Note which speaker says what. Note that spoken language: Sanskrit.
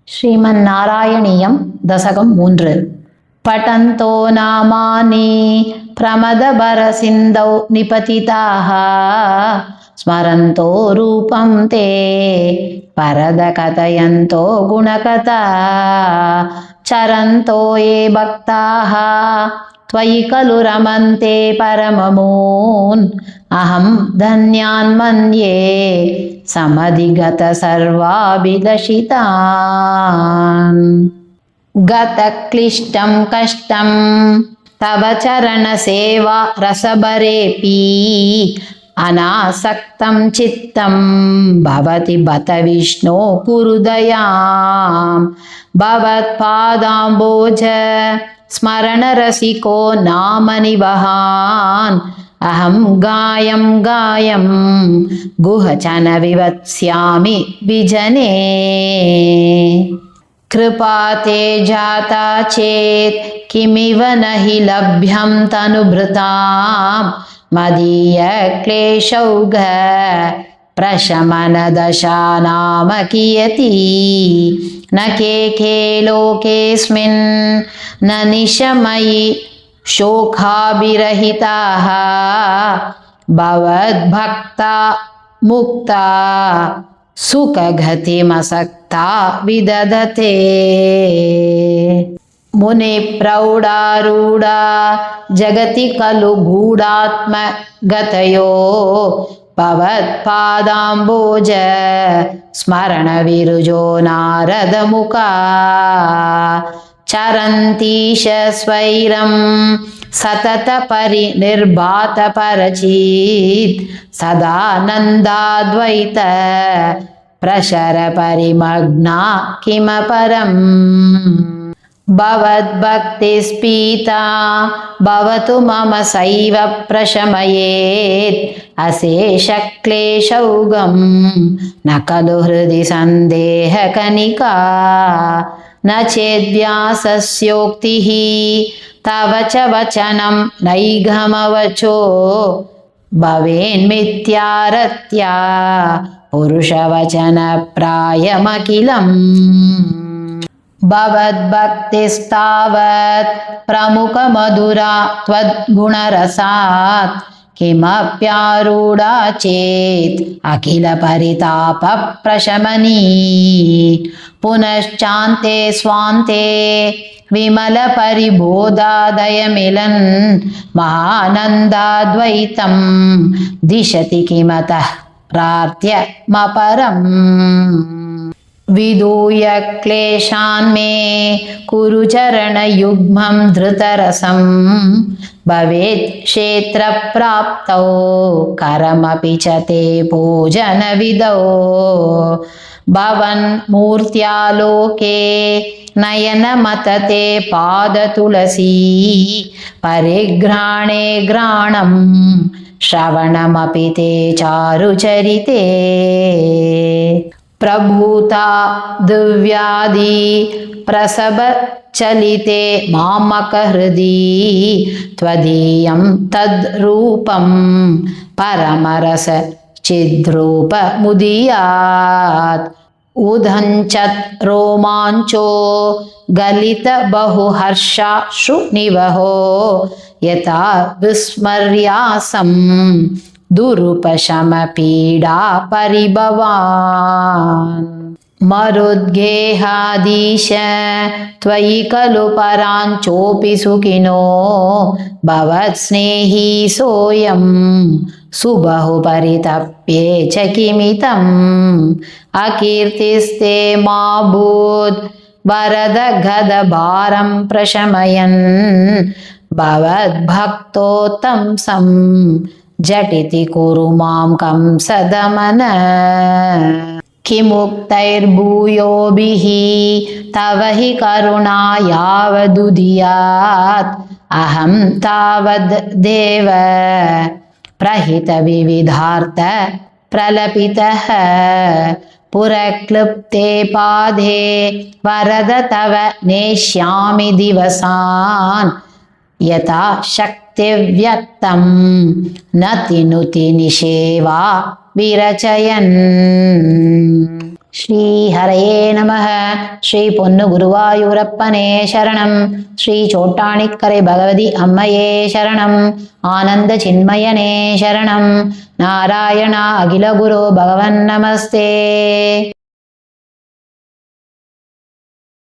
Speaker 1: श्रीमन्नारायणीयं दशकं 3 पठन्तो नामानि प्रमदभरसिन्धौ निपतिताः स्मरन्तो रूपं ते वरदकथयन्तो गुणकथा चरन्तो ये भक्ताः त्वयि खलु रमन्ते परममून् अहं धन्यान् मन्ये समधिगत सर्वाभिलषितान् गतक्लिष्टं कष्टं तव चरणसेवा रसभरेऽपि अनासक्तं चित्तं भवति बत विष्णो कुरु दयां भवत्पादाम्बोज स्मरणरसिको नामनिवहान् अहं गायं गुहचन विवत्स्यामि विजने कृपा ते जाता चेत् किमिव न हि लभ्यं तनुभृतां मदीयक्लेशौघ प्रशमनदशा नाम कियती न के लोकेऽस्मिन् न निशमयि शोकाभिरहिताः भवद्भक्ता मुक्ता सुखगतिमसक्ता विदधते मुनिप्रौढारूढा जगति खलु गूढात्मगतयो भवत्पादाम्बोज स्मरणविरुजो नारदमुखा चरन्तीश स्वैरं सततपरिनिर्भातपरचित् सदानन्दाद्वैत प्रशरपरिमग्ना किमपरम् भवद्भक्तिस्पीता भवतु मम सैव प्रशमयेत् अशेषक्लेशौघं न खलु हृदि सन्देहकनिका न चेद्व्यासस्योक्तिः तव च वचनं नैघमवचो भवेन्मिथ्यारत्या पुरुषवचनप्रायमखिलम् भवद्भक्तिस्तावत् प्रमुखमधुरा त्वद्गुणरसात् किमप्यारूढा चेत् अखिलपरितापप्रशमनी पुनश्चान्ते स्वान्ते विमलपरिबोधादयमिलन् महानन्दाद्वैतं दिशति किमतः प्रार्थ्यमपरम् विधूय क्लेशान् मे कुरु चरणयुग्मं धृतरसं भवेत् क्षेत्रप्राप्तौ करमपि च ते पूजनविधौ भवन्मूर्त्यालोके नयनमतते पादतुलसी परिघ्राणे घ्राणं श्रवणमपि ते चारुचरिते प्रभूता दिव्यादि प्रसभचलिते मामकहृदि त्वदीयं तद्रूपं परमरस चिद्रूपमुदीयात् उदञ्चत् रोमाञ्चो गलित बहुहर्षाश्रुनिवहो यथा विस्मर्यासं दुरुपशमपीडा परिभवान् मरुद्गेहाधीश त्वयि खलु पराञ्चोऽपि सुखिनो भवत्स्नेही सोऽयं सुबहु परितप्ये च किमितम् अकीर्तिस्ते मा भूत् वरद गदभारं प्रशमयन् भवद्भक्तोत्तंसं झटिति कुरु मां कंसदमन किमुक्तैर्भूयोभिः तव हि करुणा यावदुदीयात् अहं तावद्देव प्रहितविविधार्थ प्रलपितः पुरक्लृप्ते पादे वरद तव नेष्यामि दिवसान् यथा शक्तिव्यक्तं नतिनुति निषेवा विरचयन् ஸ்ரீ ஹரயே நமः. ஸ்ரீ பொன்னு குருவாயூரப்பனே சரணம். ஸ்ரீ சோட்டாணிக்கரை பகவதி அம்மையே சரணம். ஆனந்த சின்மயனே சரணம். நாராயணா அகில குரு பகவன் நமஸ்தே.